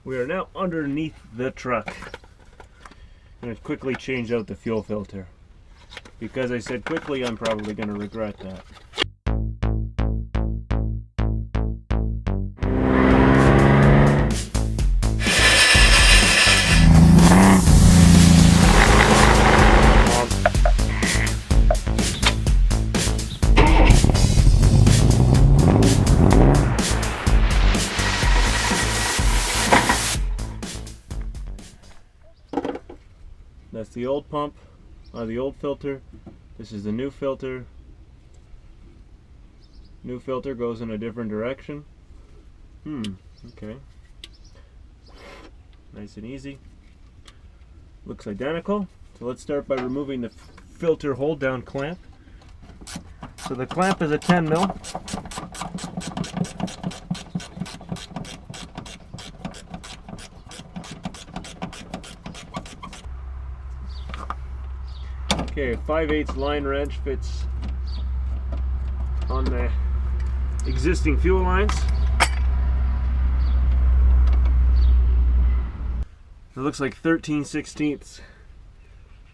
We are now underneath the truck. I'm going to quickly change out the fuel filter. Because I said quickly, I'm probably going to regret that. That's the old pump, the old filter. This is the new filter. New filter goes in a different direction. Okay. Nice and easy. Looks identical. So let's start by removing the filter hold down clamp. So the clamp is a 10 mil. Okay, a 5/8 line wrench fits on the existing fuel lines. It looks like 13/16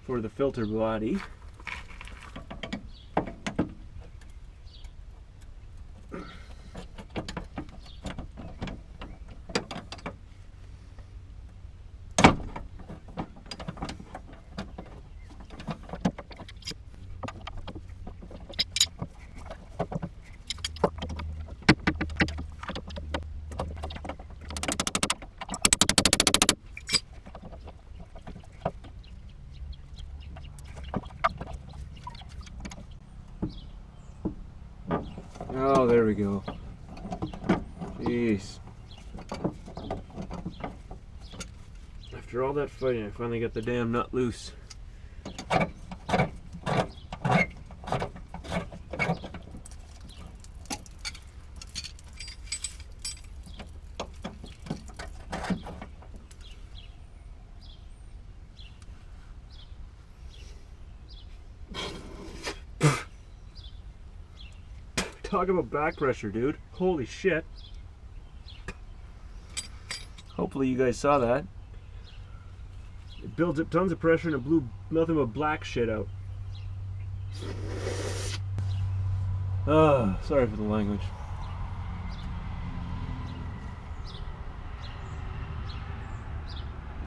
for the filter body. Oh, there we go. Jeez. After all that fighting, I finally got the damn nut loose. Talk about back pressure, dude. Holy shit. Hopefully you guys saw that. It builds up tons of pressure and it blew nothing but black shit out. Sorry for the language.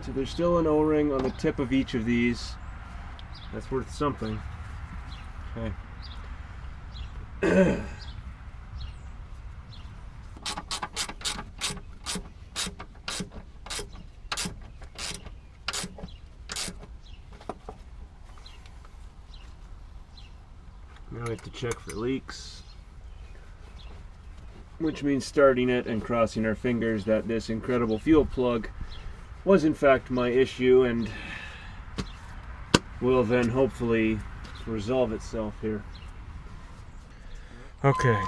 So there's still an O-ring on the tip of each of these. That's worth something. Okay. Now we have to check for leaks, which means starting it and crossing our fingers that this incredible fuel plug was in fact my issue and will then hopefully resolve itself here. Okay.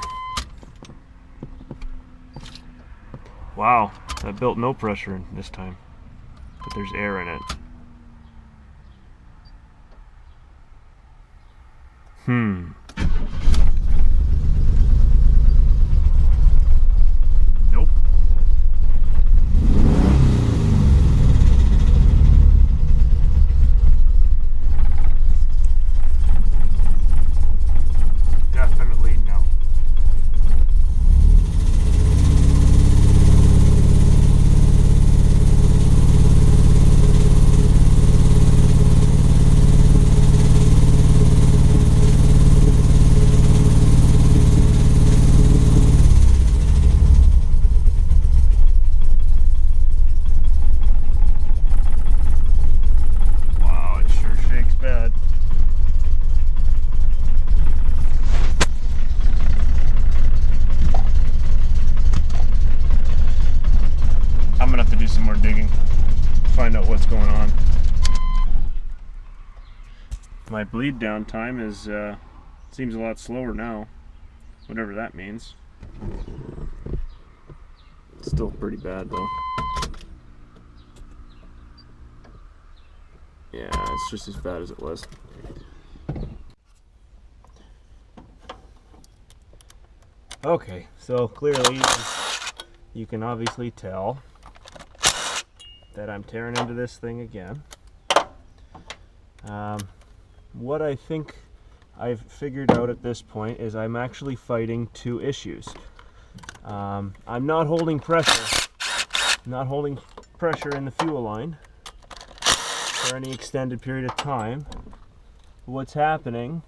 Wow, that built no pressure in this time, but there's air in it. Nope. Definitely no. Find out what's going on. My bleed down time is seems a lot slower now, whatever that means. It's still pretty bad though. Yeah, it's just as bad as it was. Okay, so clearly you can obviously tell that I'm tearing into this thing again. What I think I've figured out at this point is I'm actually fighting two issues. I'm not holding pressure. Not holding pressure in the fuel line for any extended period of time. What's happening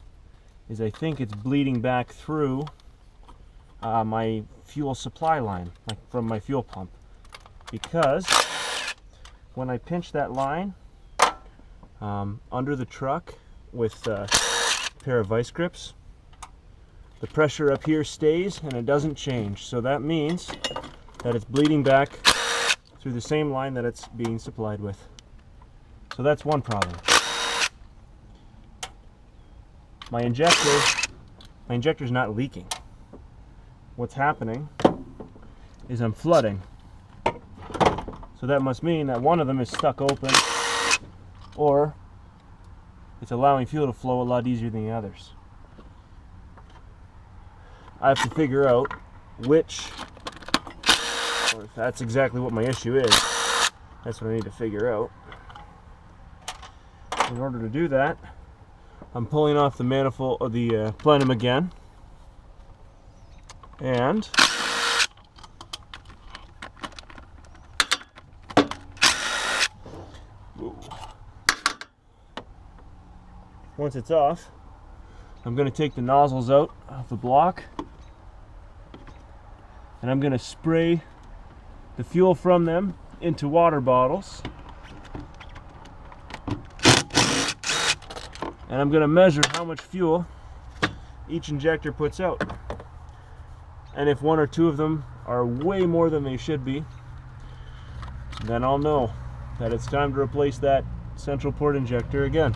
is I think it's bleeding back through my fuel supply line, like from my fuel pump, because when I pinch that line under the truck with a pair of vice grips, the pressure up here stays and it doesn't change. So that means that it's bleeding back through the same line that it's being supplied with. So that's one problem. My injector's not leaking. What's happening is I'm flooding. So that must mean that one of them is stuck open, or it's allowing fuel to flow a lot easier than the others. I have to figure out which, or if that's exactly what my issue is. That's what I need to figure out. In order to do that, I'm pulling off the manifold, or the plenum again, and once it's off, I'm going to take the nozzles out of the block, and I'm going to spray the fuel from them into water bottles, and I'm going to measure how much fuel each injector puts out. And if one or two of them are way more than they should be, then I'll know that it's time to replace that central port injector again.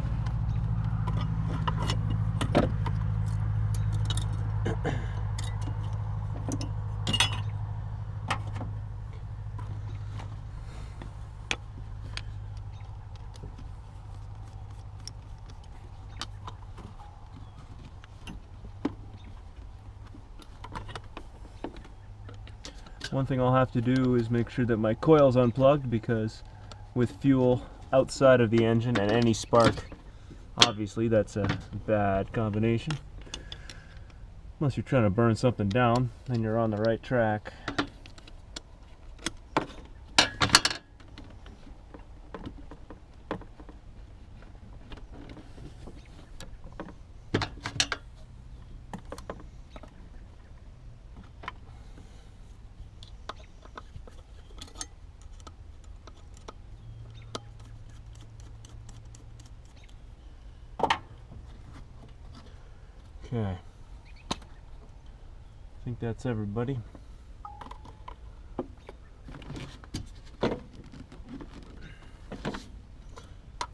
One thing I'll have to do is make sure that my coil's unplugged, because with fuel outside of the engine and any spark, obviously that's a bad combination. Unless you're trying to burn something down, then you're on the right track. Okay, I think that's everybody.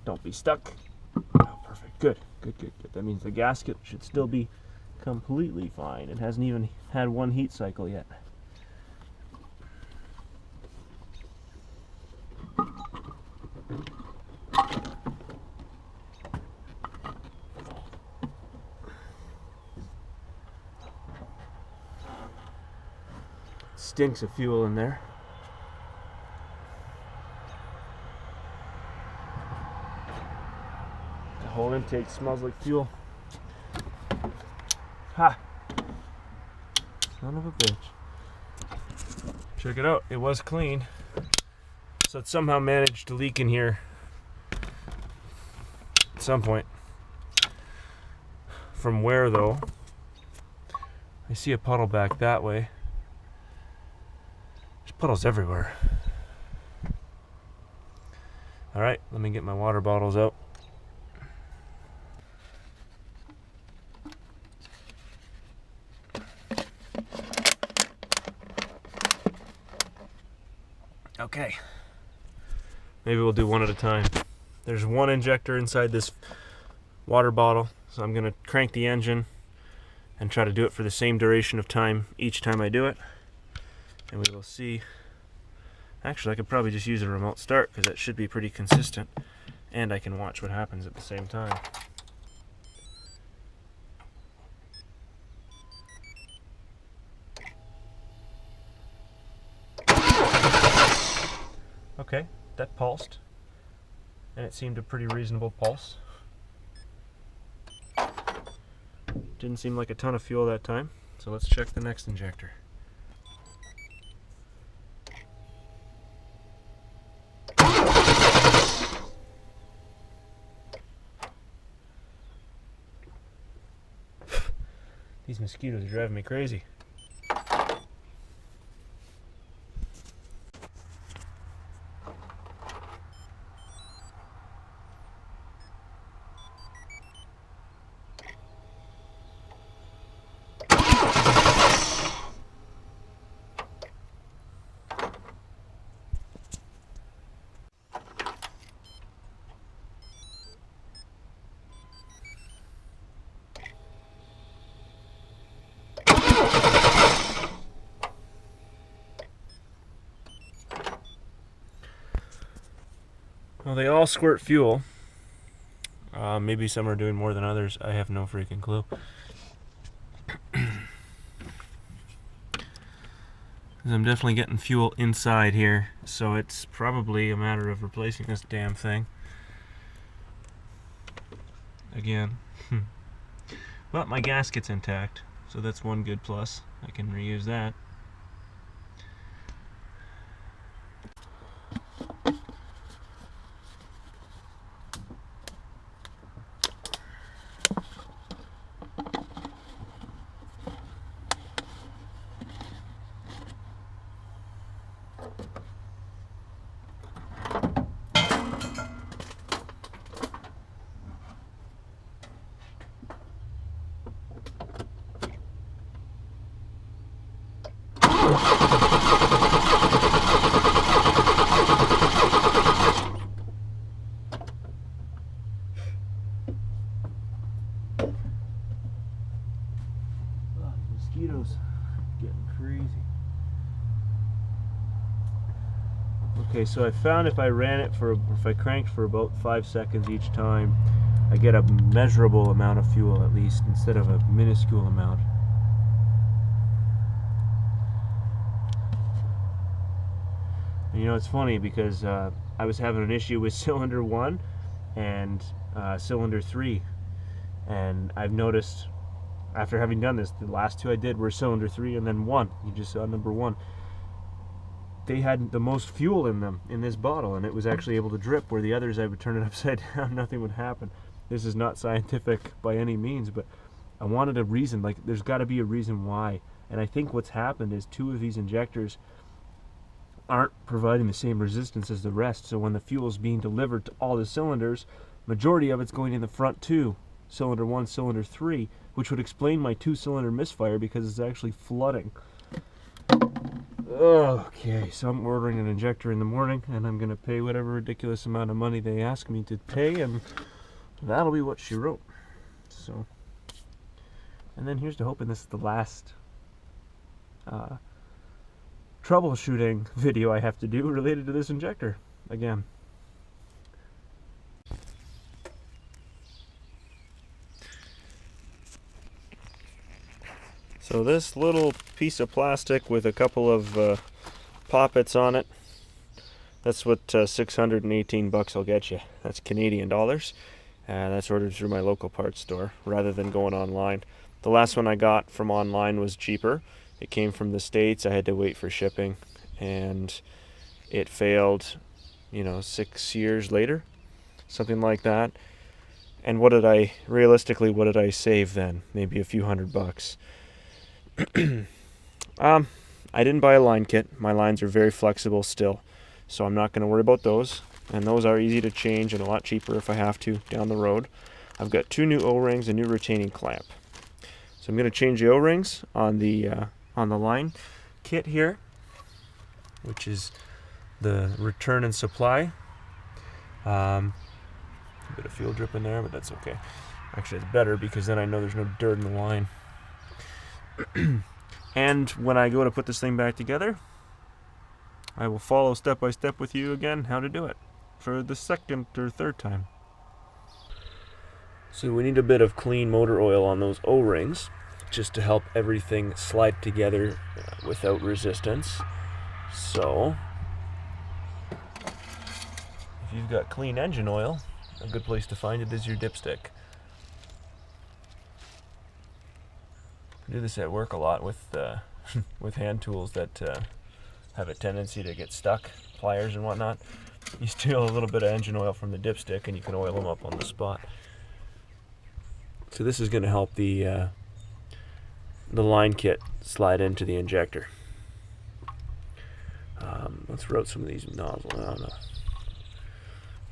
Don't be stuck. Oh, perfect. Good, good, good, good. That means the gasket should still be completely fine. It hasn't even had one heat cycle yet. Stinks of fuel in there. The whole intake smells like fuel. Ha! Son of a bitch. Check it out, it was clean. So it somehow managed to leak in here at some point. From where though? I see a puddle back that way. Puddles everywhere. Alright, let me get my water bottles out. Okay. Maybe we'll do one at a time. There's one injector inside this water bottle, so I'm going to crank the engine and try to do it for the same duration of time each time I do it. And we will see. Actually, I could probably just use a remote start, because that should be pretty consistent, and I can watch what happens at the same time. Okay, that pulsed, and it seemed a pretty reasonable pulse. Didn't seem like a ton of fuel that time, so let's check the next injector. These mosquitoes are driving me crazy. Well, they all squirt fuel. Maybe some are doing more than others. I have no freaking clue. I'm definitely getting fuel inside here, so it's probably a matter of replacing this damn thing again. But my gasket's intact, so that's one good plus. I can reuse that. Mosquitoes getting crazy. Okay, so I found if I cranked for about 5 seconds each time, I get a measurable amount of fuel at least, instead of a minuscule amount. And you know, it's funny because I was having an issue with cylinder 1 and cylinder 3, and I've noticed after having done this, the last two I did were cylinder 3 and then 1. You just saw number 1. They had the most fuel in them in this bottle, and it was actually able to drip, where the others I would turn it upside down, nothing would happen. This is not scientific by any means, but I wanted a reason. Like, there's got to be a reason why. And I think what's happened is 2 of these injectors aren't providing the same resistance as the rest, so when the fuel is being delivered to all the cylinders, majority of it's going in the front 2, cylinder 1, cylinder 3, which would explain my 2-cylinder misfire, because it's actually flooding. Okay, so I'm ordering an injector in the morning, and I'm going to pay whatever ridiculous amount of money they ask me to pay, and that'll be what she wrote. So, and then here's to hoping this is the last troubleshooting video I have to do related to this injector again. So this little piece of plastic with a couple of poppets on it, that's what 618 bucks will get you. That's Canadian dollars. That's ordered through my local parts store rather than going online. The last one I got from online was cheaper. It came from the States. I had to wait for shipping, and it failed, you know, 6 years later, something like that. And realistically, what did I save then? Maybe a few $100. I didn't buy a line kit. My lines are very flexible still, so I'm not going to worry about those. And those are easy to change and a lot cheaper if I have to down the road. I've got 2 new O-rings, a new retaining clamp. So I'm going to change the O-rings on the line kit here, which is the return and supply. A bit of fuel drip in there, but that's okay. Actually, it's better because then I know there's no dirt in the line. And when I go to put this thing back together, I will follow step by step with you again how to do it for the second or third time. So we need a bit of clean motor oil on those O-rings just to help everything slide together without resistance. So you've got clean engine oil, a good place to find it is your dipstick. I do this at work a lot with with hand tools that have a tendency to get stuck, pliers and whatnot. You steal a little bit of engine oil from the dipstick and you can oil them up on the spot. So this is going to help the line kit slide into the injector. Let's route some of these nozzles. I don't know.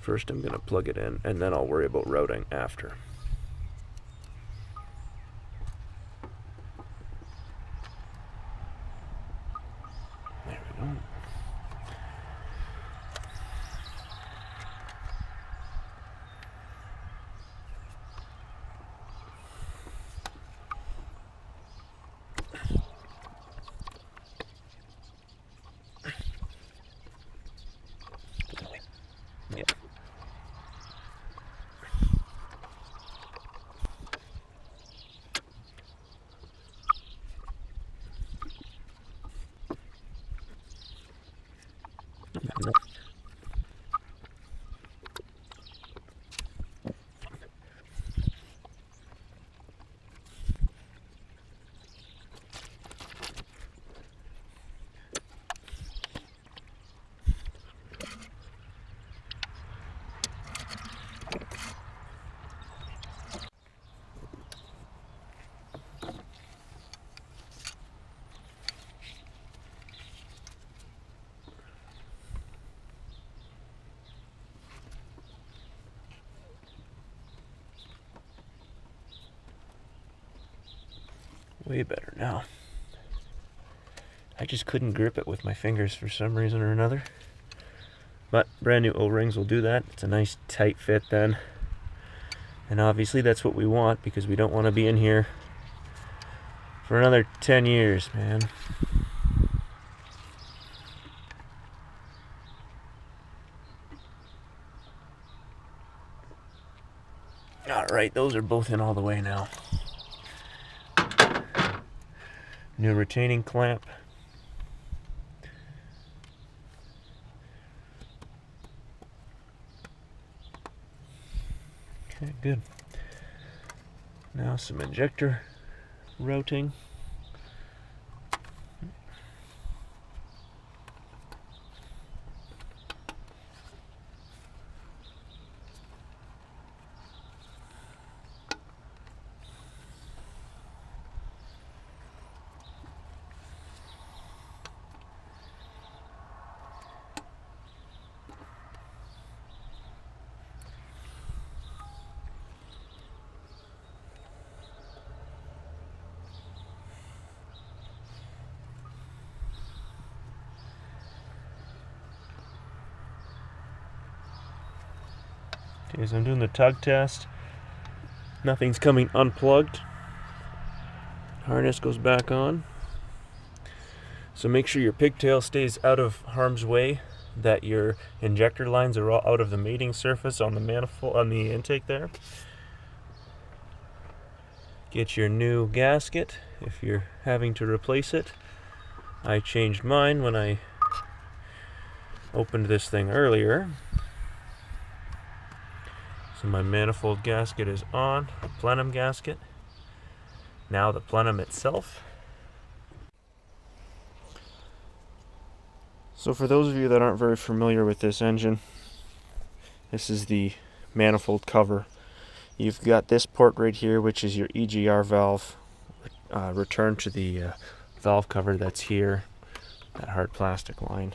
First I'm going to plug it in and then I'll worry about routing after. There we go. Yeah. Way better now. I just couldn't grip it with my fingers for some reason or another. But brand new O-rings will do that. It's a nice tight fit then. And obviously that's what we want because we don't want to be in here for another 10 years, man. Alright, those are both in all the way now. New retaining clamp. Okay, good. Now some injector routing. Okay, so I'm doing the tug test. Nothing's coming unplugged. Harness goes back on. So make sure your pigtail stays out of harm's way, that your injector lines are all out of the mating surface on the manifold, on the intake there. Get your new gasket if you're having to replace it. I changed mine when I opened this thing earlier. So my manifold gasket is on, a plenum gasket. Now the plenum itself. So for those of you that aren't very familiar with this engine, this is the manifold cover. You've got this port right here, which is your EGR valve. Return to the valve cover that's here, that hard plastic line.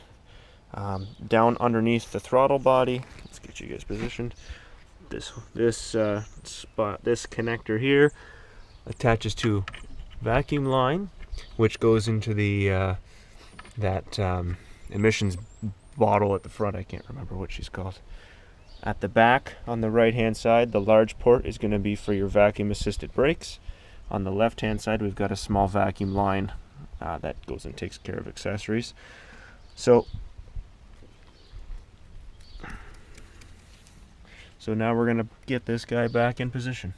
Down underneath the throttle body, let's get you guys positioned. This spot, this connector here, attaches to vacuum line, which goes into the emissions bottle at the front. I can't remember what she's called. At the back, on the right hand side, the large port is going to be for your vacuum assisted brakes. On the left hand side, we've got a small vacuum line that goes and takes care of accessories. So now we're going to get this guy back in position.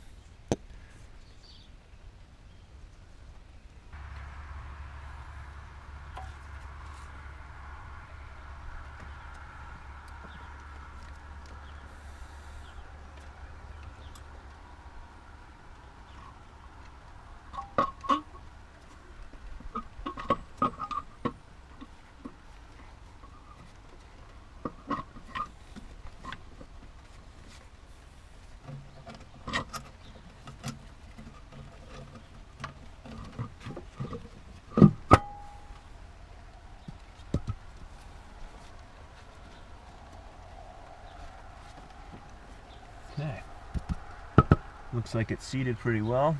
Okay. Looks like it's seated pretty well.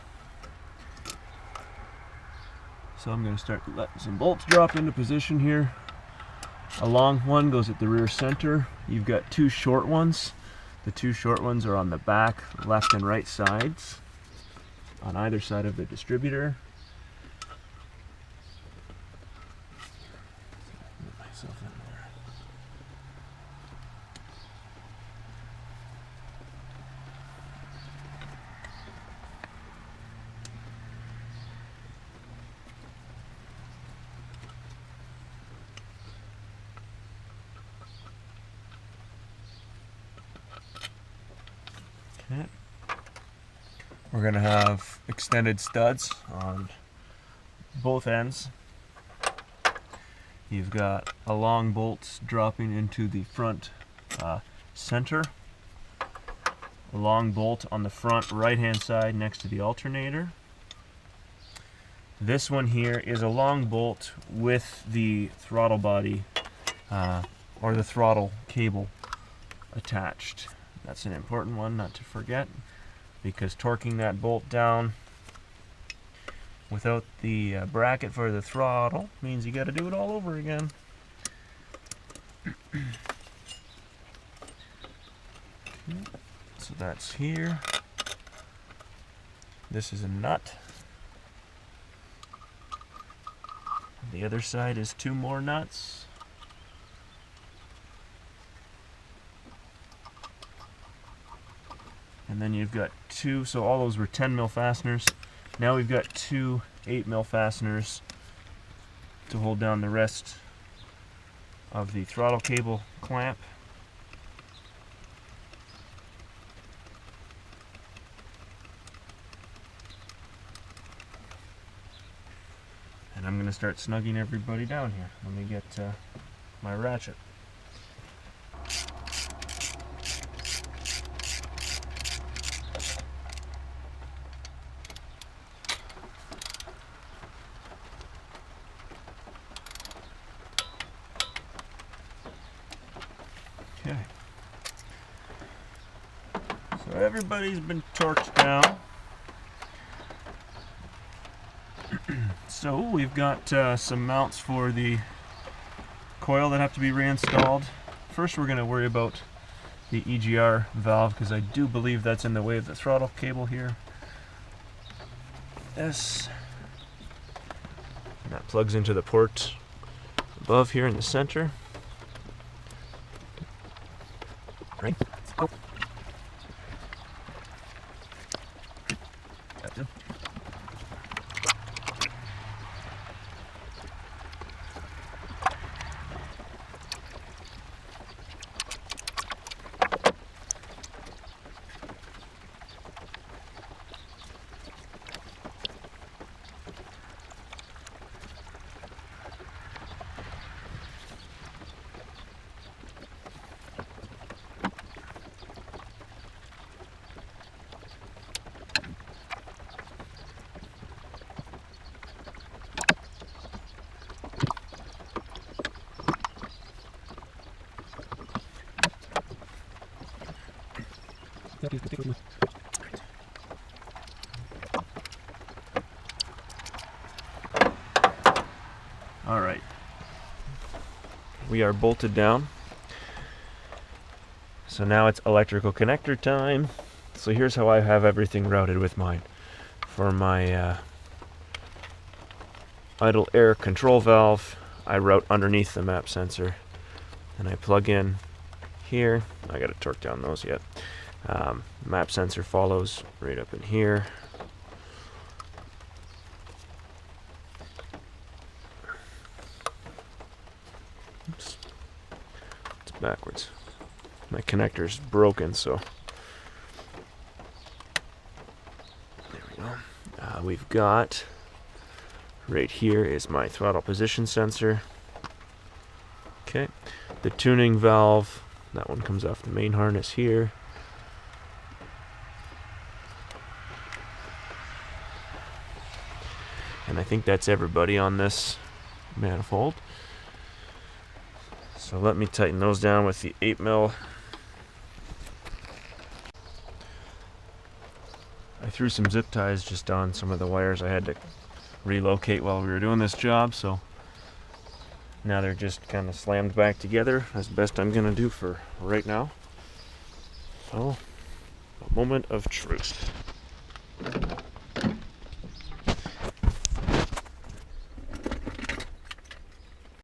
So I'm going to start letting some bolts drop into position here. A long one goes at the rear center. You've got two short ones. The two short ones are on the back, left and right sides, on either side of the distributor. Get myself in there. Okay. We're going to have extended studs on both ends. You've got a long bolt dropping into the front center. A long bolt on the front right hand side next to the alternator. This one here is a long bolt with the throttle body or the throttle cable attached. That's an important one not to forget, because torquing that bolt down without the bracket for the throttle means you got to do it all over again. Okay. So that's here. This is a nut. The other side is two more nuts. And then you've got two, so all those were 10 mil fasteners. Now we've got two 8 mil fasteners to hold down the rest of the throttle cable clamp. And I'm going to start snugging everybody down here. Let me get my ratchet. Okay. So everybody's been torqued down. So we've got some mounts for the coil that have to be reinstalled. First we're going to worry about the EGR valve, because I do believe that's in the way of the throttle cable here. This. And that plugs into the port above here in the center. Right. Oh. Gotcha. All right, we are bolted down. So now it's electrical connector time. So here's how I have everything routed with mine. For my idle air control valve, I route underneath the map sensor, and I plug in here. I got to torque down those yet. Map sensor follows right up in here. Oops. It's backwards. My connector's broken, so there we go. We've got right here is my throttle position sensor. Okay, the tuning valve, that one comes off the main harness here. And I think that's everybody on this manifold. So let me tighten those down with the 8 mil. threw some zip ties just on some of the wires I had to relocate while we were doing this job, so now they're just kind of slammed back together. That's the best I'm gonna do for right now. So, a moment of truth.